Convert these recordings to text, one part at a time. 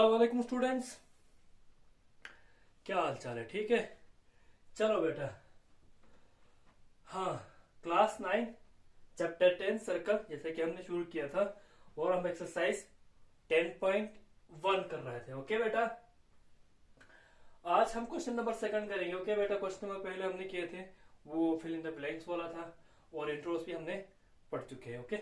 अस्सलाम वालेकुम स्टूडेंट्स। क्या हाल चाल है? ठीक है। चलो बेटा, हाँ, क्लास 9 चैप्टर 10 सर्कल जैसे कि हमने शुरू किया था और हम एक्सरसाइज 10.1 कर रहे थे। ओके बेटा, आज हम क्वेश्चन नंबर सेकंड करेंगे। ओके बेटा, क्वेश्चन नंबर पहले हमने किए थे वो फिल इन द ब्लैंक्स वाला था और इंट्रोस भी हमने पढ़ चुके हैं। ओके,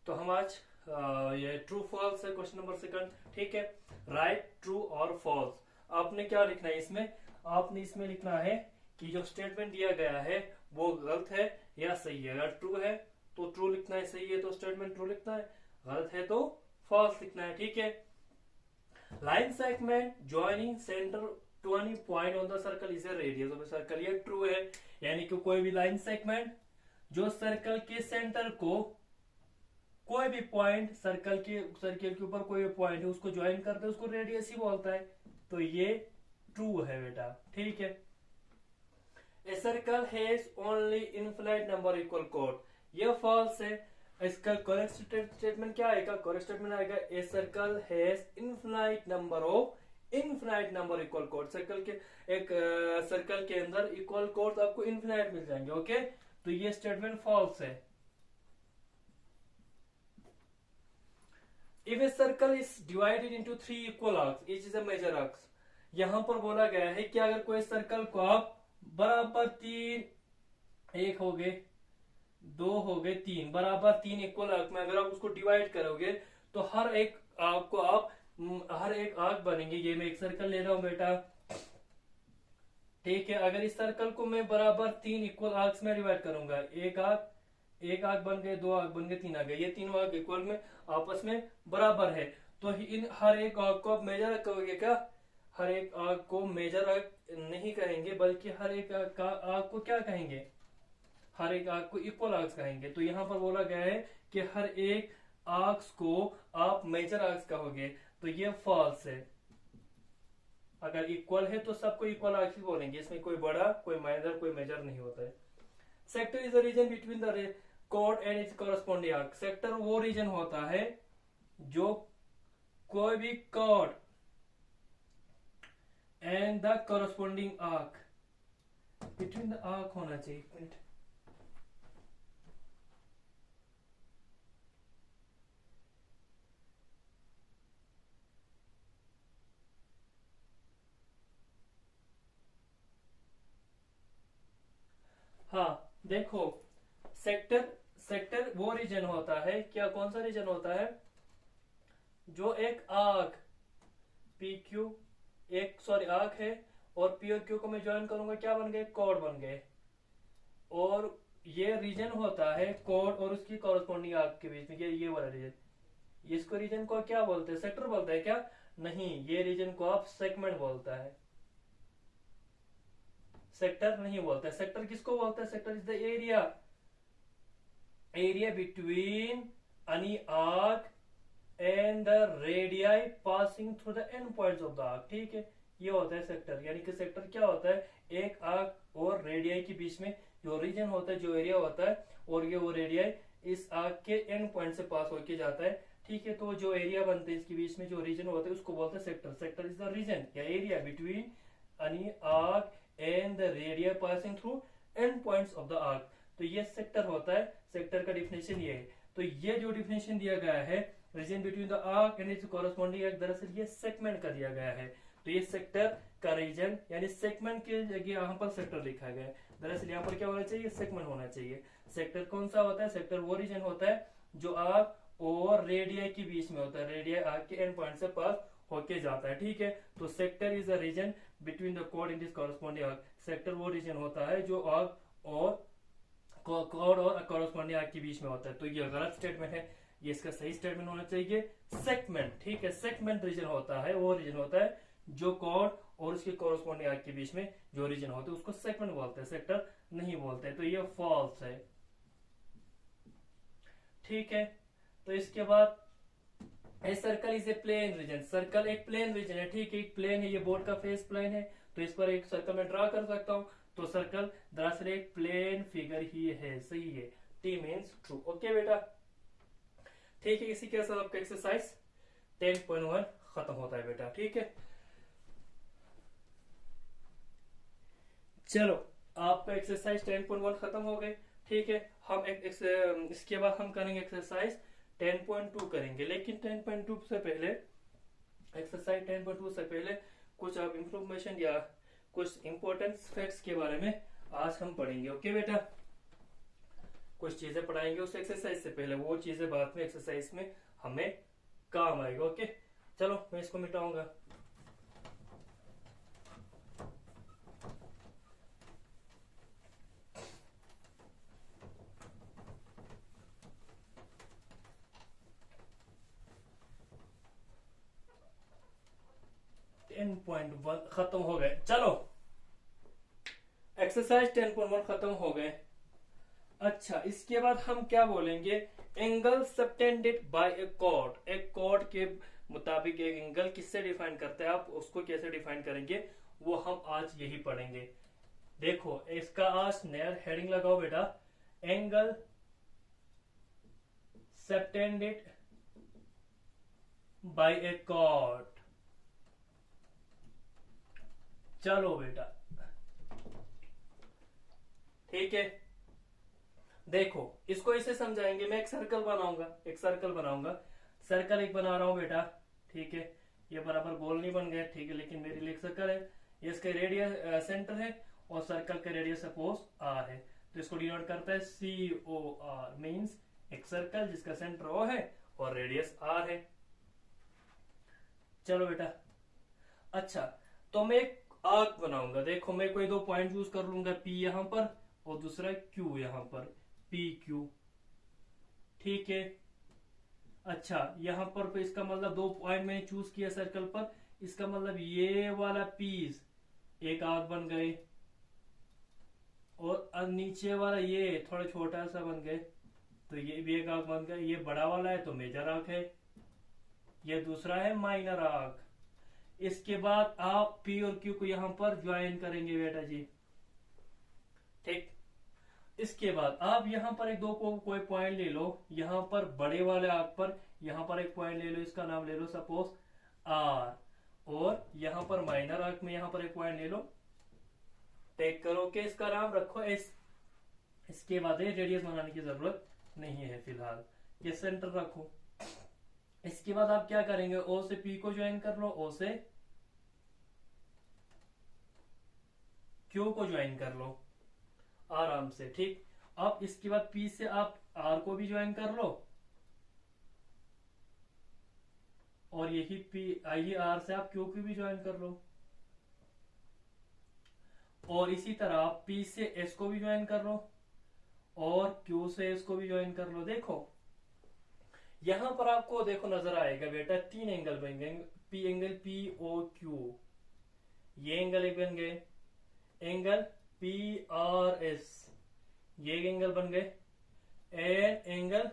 तो हम आज ये ट्रू फॉल्स है क्वेश्चन नंबर सेकंड। ठीक है, राइट ट्रू और फॉल्स। आपने क्या लिखना है इसमें? आपने इसमें लिखना है कि जो स्टेटमेंट दिया गया है वो गलत है या सही है। अगर ट्रू है तो ट्रू लिखना है, सही है तो स्टेटमेंट ट्रू लिखना है, गलत है तो फॉल्स लिखना है। ठीक है। Line segment joining centre to any point on the circle is a radius of circle, ये ट्रू है। यानी कि कोई भी लाइन सेगमेंट जो सर्कल के सेंटर को कोई भी पॉइंट सर्कल के ऊपर कोई भी पॉइंट है उसको ज्वाइन करते हैं उसको रेडियस ही बोलता है। तो ये ट्रू है बेटा। ठीक है। A circle has only infinite number equal code, ये फॉल्स है। इसका करेक्ट स्टेटमेंट क्या आएगा? करेक्ट स्टेटमेंट आएगा a circle has infinite number equal code. Circle के एक सर्कल के अंदर इक्वल कोड आपको इनफिनाइट मिल जाएंगे। ओके, तो ये स्टेटमेंट फॉल्स है। If a circle is divided into 3 equal arcs, each is a major arcs, यहां पर बोला गया है कि अगर कोई सर्कल को आप बराबर तीन, एक हो गए, दो हो गए, तीन, बराबर तीन इक्वल आर्क में अगर आप उसको डिवाइड करोगे तो हर एक आर्क को आप हर एक आर्क बनेंगे। ये मैं एक सर्कल ले रहा हूं बेटा। ठीक है, अगर इस सर्कल को मैं बराबर तीन इक्वल आर्क्स में डिवाइड करूंगा, एक आग बन गए, दो आग बन गए, तीन आ गए, ये तीनों आग इक्वल में आपस में बराबर है। तो इन हर एक आग को आप मेजर करोगे क्या? हर एक आग को मेजर आग नहीं कहेंगे बल्कि हर एक आग को क्या कहेंगे? हर एक आग को इक्वल आग्स कहेंगे। तो यहाँ पर बोला गया है कि हर एक आग्स को आप मेजर आग्स कहोगे, तो ये फॉल्स है। अगर इक्वल है तो सबको इक्वल आग्स ही बोलेंगे, इसमें कोई बड़ा कोई माइनर कोई मेजर नहीं होता है। Sector is the region between the code and it's corresponding arc. Sector वो रीजन होता है जो कोई भी code and the corresponding arc, between the arc होना चाहिए। एक मिनट, हाँ देखो, सेक्टर सेक्टर वो रीजन होता है क्या? कौन सा रीजन होता है? जो एक आर्क पी क्यू, आर्क है और पी और क्यू को मैं ज्वाइन करूंगा, क्या बन गए? कोड बन गए। और ये रीजन होता है कोड और उसकी कॉरस्पॉन्डिंग आर्क के बीच में, ये वाला रीजन। इसको रीजन को क्या बोलते हैं? सेक्टर बोलते हैं क्या? नहीं, ये रीजन को आप सेगमेंट बोलता है, सेक्टर नहीं बोलता है। सेक्टर किसको बोलता है? Sector is the area between any arc and the radii passing through the end points of the arc. ठीक है, ये होता है सेक्टर। यानी कि सेक्टर क्या होता है? एक आर्क और रेडियाई के बीच में जो रीजन होता है, जो एरिया होता है, और ये वो रेडियाई इस आर्क के एंड पॉइंट से पास होके जाता है। ठीक है, तो जो एरिया बनते हैं इसके बीच में जो रीजन होता है उसको बोलते हैं sector. Sector is the region या area between any arc and the radii passing through end points of the arc. तो ये सेक्टर होता है। सेक्टर का डिफिनेशन ये है। तो ये जो डिफिनेशन दिया गया है region between the arc and it's corresponding arc, दरअसल ये सेगमेंट का दिया गया है। तो ये सेक्टर का रीजन यानी सेगमेंट के जगह यहाँ पर सेक्टर लिखा गया है। दरअसल यहाँ पर क्या होना चाहिए? सेगमेंट होना चाहिए। सेक्टर कौन सा होता है? सेक्टर वो रीजन होता है जो आर्क और रेडियाई के बीच में होता है, रेडियाई आर्क के एंड पॉइंट से पास होके जाता है। ठीक है, तो sector is a region between the code and it's corresponding arc. Sector वो रीजन होता है जो आर्क और कोड और कॉरस्पॉन्डिंग आर्क के बीच में होता है। तो ये गलत स्टेटमेंट है, ये इसका सही स्टेटमेंट होना चाहिए सेगमेंट। ठीक है, सेगमेंट रीजन होता है वो रीजन होता है जो कोड और उसके कॉरस्पॉन्डिंग आर्क के बीच में जो रीजन होता है उसको सेगमेंट बोलते हैं, सेक्टर नहीं बोलते। तो ये फॉल्स है। ठीक है, तो इसके बाद a circle is A plain region. Circle एक प्लेन रीजन है। ठीक है, एक प्लेन है, ये बोर्ड का फेस प्लेन है तो इस पर एक सर्कल में ड्रा कर सकता हूं। तो सर्कल दरअसल एक प्लेन फिगर ही है। सही है, टी मीन्स ट्रू। ओके बेटा, ठीक है, इसी के साथ आपका एक्सरसाइज 10.1 खत्म होता है बेटा, ठीक है। चलो, आपका एक्सरसाइज 10.1 खत्म हो गए, ठीक है। हम इसके बाद हम करेंगे एक्सरसाइज 10.2 करेंगे, लेकिन 10.2 से पहले, एक्सरसाइज 10.2 से पहले कुछ आप इंफॉर्मेशन या कुछ इंपॉर्टेंट फैक्ट्स के बारे में आज हम पढ़ेंगे, ओके बेटा। कुछ चीजें पढ़ाएंगे उस एक्सरसाइज से पहले, वो चीजें बाद में एक्सरसाइज में हमें काम आएगा, ओके। चलो मैं इसको मिटाऊंगा। टेन पॉइंट वन खत्म हो गए। चलो, एक्सरसाइज 10.1 खत्म हो गए। अच्छा, इसके बाद हम क्या बोलेंगे? Angle subtended by a chord. एक कॉर्ड के मुताबिक एक एंगल किससे डिफाइन करते हैं, आप उसको कैसे डिफाइन करेंगे, वो हम आज यही पढ़ेंगे। देखो, इसका आज नया हेडिंग लगाओ बेटा, angle subtended by a chord. चलो बेटा, ठीक है। देखो, इसको इसे समझाएंगे। मैं एक सर्कल बनाऊंगा, सर्कल एक बना रहा हूं बेटा, ठीक है। ये बराबर गोल नहीं बन गया, ठीक है, लेकिन मेरे लिए एक सर्कल है। ये इसका रेडियस सेंटर है और सर्कल का रेडियस सपोज आर है, तो इसको डिनोट करता है COR, मींस एक सर्कल जिसका सेंटर O है और रेडियस R है। चलो बेटा, अच्छा, तो मैं एक आर्क बनाऊंगा। देखो, मैं कोई दो पॉइंट यूज कर लूंगा, P यहां पर और दूसरा Q यहां पर, PQ, ठीक है। अच्छा, यहां पर इसका मतलब दो पॉइंट मैंने चूज किया सर्कल पर, इसका मतलब ये वाला पीस एक आर्क बन गए और नीचे वाला ये थोड़ा छोटा सा बन गए, तो ये भी एक आर्क बन गया। ये बड़ा वाला है तो मेजर आर्क है, ये दूसरा है माइनर आर्क। इसके बाद आप P और Q को यहां पर ज्वाइन करेंगे बेटा जी, ठीक। इसके बाद आप यहां पर एक दो को कोई पॉइंट ले लो, यहां पर बड़े वाले आर्क पर यहां पर एक पॉइंट ले लो, इसका नाम ले लो सपोज R, और यहां पर माइनर आर्क में यहां पर एक पॉइंट ले लो, टेक करो के इसका नाम रखो S। इसके बाद रेडियस बनाने की जरूरत नहीं है फिलहाल, ये सेंटर रखो। इसके बाद आप क्या करेंगे, O से P को ज्वाइन कर लो, O से Q को ज्वाइन कर लो आराम से, ठीक। अब इसके बाद P से आप R को भी ज्वाइन कर लो, और यही R से आप Q को भी ज्वाइन कर लो, और इसी तरह आप P से S को भी ज्वाइन कर लो और Q से S को भी ज्वाइन कर लो। देखो, यहां पर आपको देखो नजर आएगा बेटा, तीन एंगल बन गए, एंगल POQ, ये एंगल एक बन गए, एंगल PRS, ये एंगल बन गए, एंड एंगल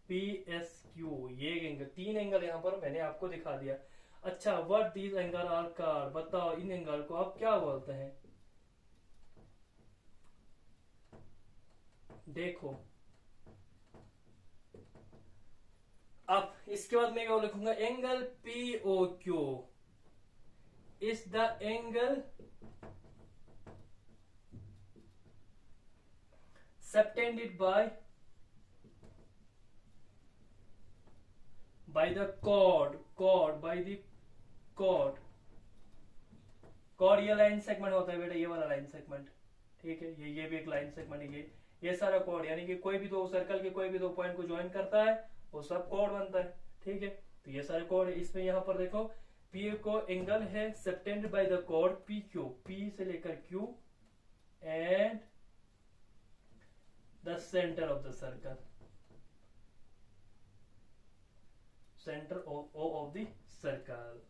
PSQ, ये एंगल, तीन एंगल यहां पर मैंने आपको दिखा दिया। अच्छा, what these angle are called, बताओ इन एंगल को आप क्या बोलते हैं? देखो, अब इसके बाद मैं क्या लिखूंगा, angle POQ is the angle subtended by the chord, ये लाइन सेगमेंट होता है बेटा, ये वाला लाइन सेगमेंट, ठीक है। ये भी एक लाइन सेगमेंट है, ये सारा कॉर्ड, यानी कि कोई भी दो सर्कल के कोई भी दो पॉइंट को ज्वाइन करता है वो सब कॉर्ड बनता है, ठीक है। तो ये सारे कॉर्ड इसमें यहां पर देखो, P को एंगल है subtended by the chord PQ, P से लेकर Q and the center of the circle, center of the circle।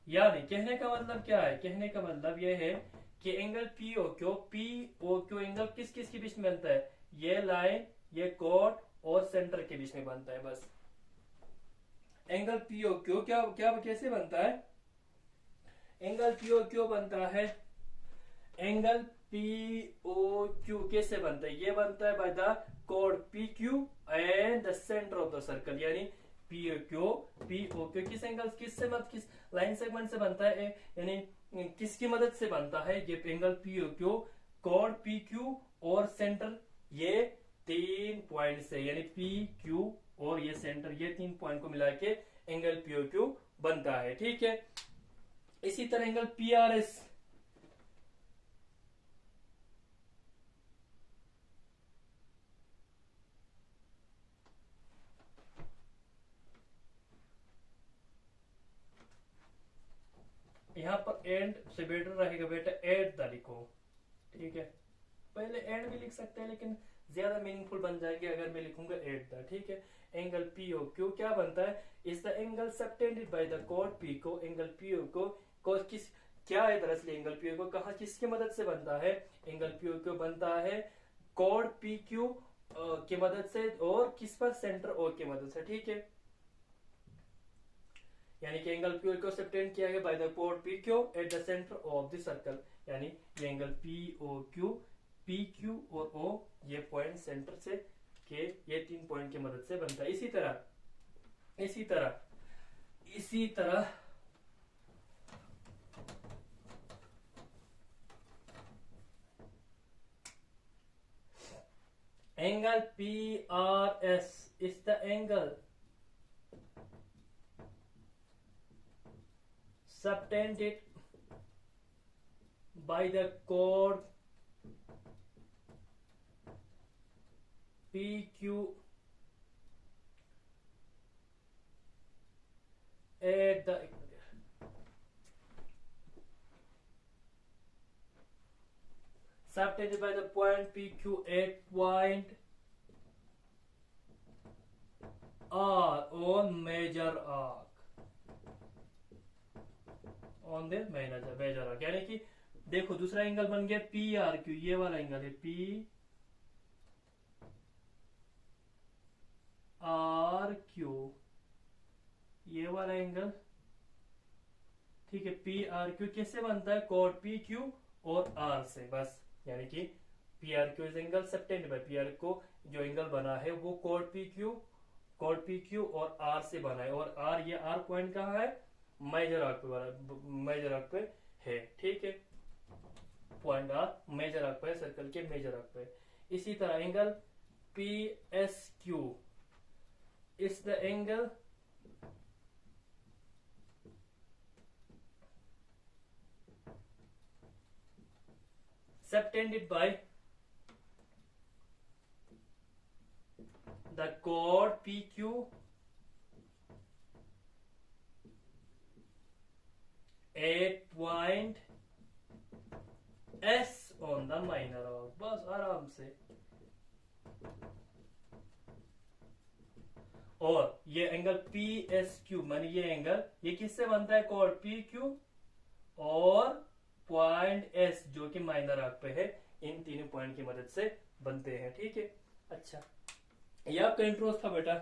यानी कहने का मतलब क्या है, कहने का मतलब यह है कि एंगल POQ एंगल किस किस के बीच में बनता है, ये लाइन, ये कॉर्ड और सेंटर के बीच में बनता है बस। एंगल POQ क्या क्या कैसे बनता है? एंगल POQ बनता है, एंगल POQ कैसे बनता है? ये बनता है by the chord PQ and the centre of the circle, यानी पी ओ क्यू किस एंगल किससे मत किस लाइन सेगमेंट से बनता है यानी किसकी मदद से बनता है ये angle P O Q chord P Q और सेंटर ये 3 पॉइंट से यानी पी क्यू और ये सेंटर ये 3 पॉइंट को मिला के एंगल पी ओ क्यू बनता है। ठीक है, इसी तरह एंगल पी आर एस यहाँ पर एंड से बेटर रहेगा बेटा एट द लिखो। ठीक है, पहले एंड भी लिख सकते हैं लेकिन ज्यादा मीनिंगफुल बन जाएंगे अगर मैं लिखूंगा एट द। ठीक है, एंगल पी ओ क्यू क्या बनता है is the angle subtended by the chord P को। एंगल पी ओ को किस क्या है दरअसल एंगल पी ओ को कहा किसकी मदद से बनता है एंगल पी ओ क्यू बनता है कॉर्ड पी क्यू की मदद से और किस पर सेंटर ओ की मदद से। ठीक है, यानी कि angle P O Q subtend किया गया by the chord P Q at the centre of the circle. यानी ये angle P O Q P Q और ओ ये पॉइंट सेंटर से के ये 3 पॉइंट की मदद से बनता है। इसी तरह angle P R S is the angle subtended by the chord PQ at the subtended by the point PQ at point R on major arc on the major arc. यानी कि देखो दूसरा एंगल बन गया पी आर क्यू ये वाला angle है P R Q ये वाला एंगल। ठीक है, पी आर क्यू किससे बनता है कॉर्ड पी क्यू और आर से बस। यानी कि P R Q is angle subtended by P R को जो एंगल बना है वो कॉर्ड पी क्यू और आर से बना है और आर ये आर पॉइंट कहाँ है मेजर आर्क पे है। ठीक है, पॉइंट आर मेजर आर्क पे सर्कल के मेजर आर्क पे। इसी तरह angle P S Q is the angle subtended by the chord P Q at point S on the minor arc। बस आराम से। और ये एंगल पी एस क्यू मानी ये एंगल ये किससे बनता है कॉर्ड पी क्यू और पॉइंट एस जो कि माइनर आर्क पे है इन तीनों पॉइंट की मदद से बनते हैं। ठीक है, अच्छा ये आपका इंट्रो था बेटा।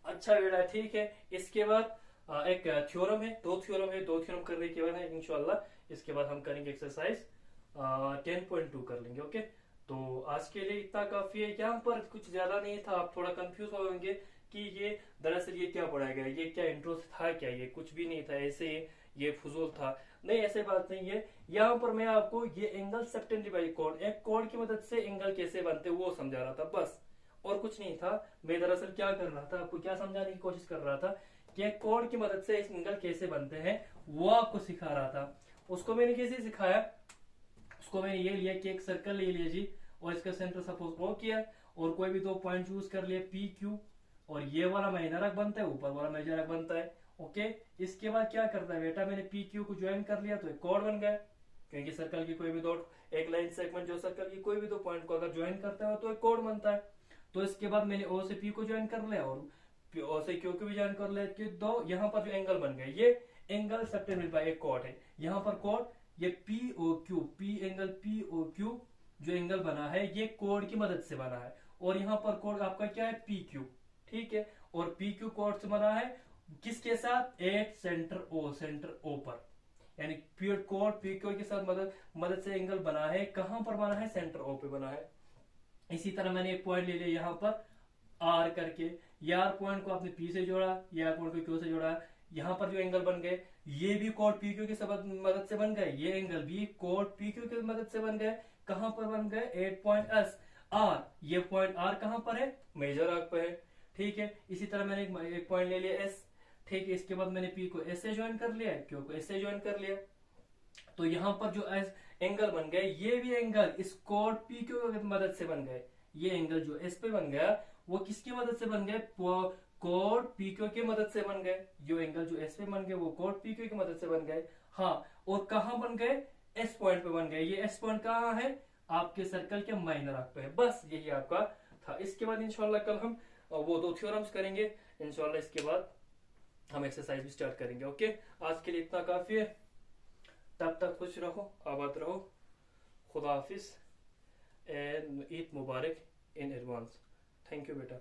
अच्छा बेटा, ठीक है, इसके बाद एक थ्योरम है दो थ्योरम करने के बाद है इंशाल्लाह इसके बाद हम करेंगे एक्सरसाइज 10.2 कर लेंगे। ओके, तो आज के लिए इतना काफी है। यहाँ पर कुछ ज्यादा नहीं था, आप थोड़ा कंफ्यूज होंगे कि ये दरअसल ये क्या पढ़ाया गया, ये क्या इंट्रो था क्या, ये कुछ भी नहीं था, ऐसे ये फुजूल था। नहीं, ऐसे बात नहीं है। यहाँ पर मैं आपको ये एंगल सबटेंडेड बाय कॉर्ड एक कॉर्ड की मदद से एंगल कैसे बनते वो समझा रहा था बस, और कुछ नहीं था। मैं दरअसल क्या कर रहा था आपको क्या समझाने की कोशिश कर रहा था कि कॉर्ड की मदद से एंगल कैसे बनते हैं वो आपको सिखा रहा था। उसको मैंने कैसे सिखाया, उसको मैंने ये लिया कि एक सर्कल ले लिया जी और इसका सेंटर सपोज ओ किया और कोई भी 2 पॉइंट चूज कर लिया पी क्यू और ये वाला माइनर आर्क बनता है ऊपर वाला मेजर आर्क बनता है। ओके, इसके बाद क्या करता है बेटा मैंने पी क्यू को ज्वाइन कर लिया तो एक कॉर्ड बन गया, क्योंकि सर्कल की कोई भी दो एक लाइन सेगमेंट जो सर्कल की कोई भी 2 पॉइंट को अगर ज्वाइन करता है तो एक कॉर्ड बनता है। तो इसके बाद मैंने ओ से पी को ज्वाइन कर लिया और ओ से क्यू को भी ज्वाइन कर लिया कि दो यहाँ पर जो एंगल बन गए ये एंगल सबटेंडेड बाय एक कॉर्ड है। यहाँ पर कॉर्ड ये P O Q angle P O Q जो एंगल बना है ये कॉर्ड की मदद से बना है और यहाँ पर कॉर्ड आपका क्या है पी क्यू। ठीक है, और पी क्यू कॉर्ड से बना है किसके साथ एट सेंटर ओ पर। यानी कोड PQ के साथ मदद से एंगल बना है, कहां पर बना है, सेंटर O पे बना है। इसी तरह मैंने एक पॉइंट ले लिया यहाँ पर R करके, यार पॉइंट को आपने P से जोड़ा, यार पॉइंट को Q से जोड़ा, यहाँ पर जो एंगल बन गए ये भी कोड PQ की मदद से बन गए, ये एंगल भी कोड PQ की मदद से बन गए। कहां पर बन गए, 8 पॉइंट S R, ये पॉइंट R कहां पर है, मेजर आर्क पे है, ठीक है। इसी तरह मैंने एक पॉइंट ले लिया S, ठीक है। इसके बाद मैंने P को S से ज्वाइन कर लिया, Q को S से ज्वाइन कर लिया, तो यहाँ पर जो एंगल बन गए ये भी एंगल इस कोड PQ की मदद से बन गए। ये एंगल जो S पे बन गया वो किसकी मदद से बन गए, कोड PQ की मदद से बन गए। जो एंगल जो S पे बन गए वो कोड PQ की मदद से बन गए। हाँ, और कहां बन गए, S पॉइंट पे बन गए। ये S पॉइंट कहां है, आपके सर्कल के माइनर आर्क पे है। बस यही आपका था। इसके बाद इंशाल्लाह कल हम वो 2 थ्योरम्स करेंगे इंशाल्लाह। इसके बाद हम एक्सरसाइज भी स्टार्ट करेंगे। ओके, आज के लिए इतना काफी है। तब तक खुश रहो, आबाद रहो, खुदा हाफिज एंड ईद मुबारक इन एडवांस। थैंक यू बेटा।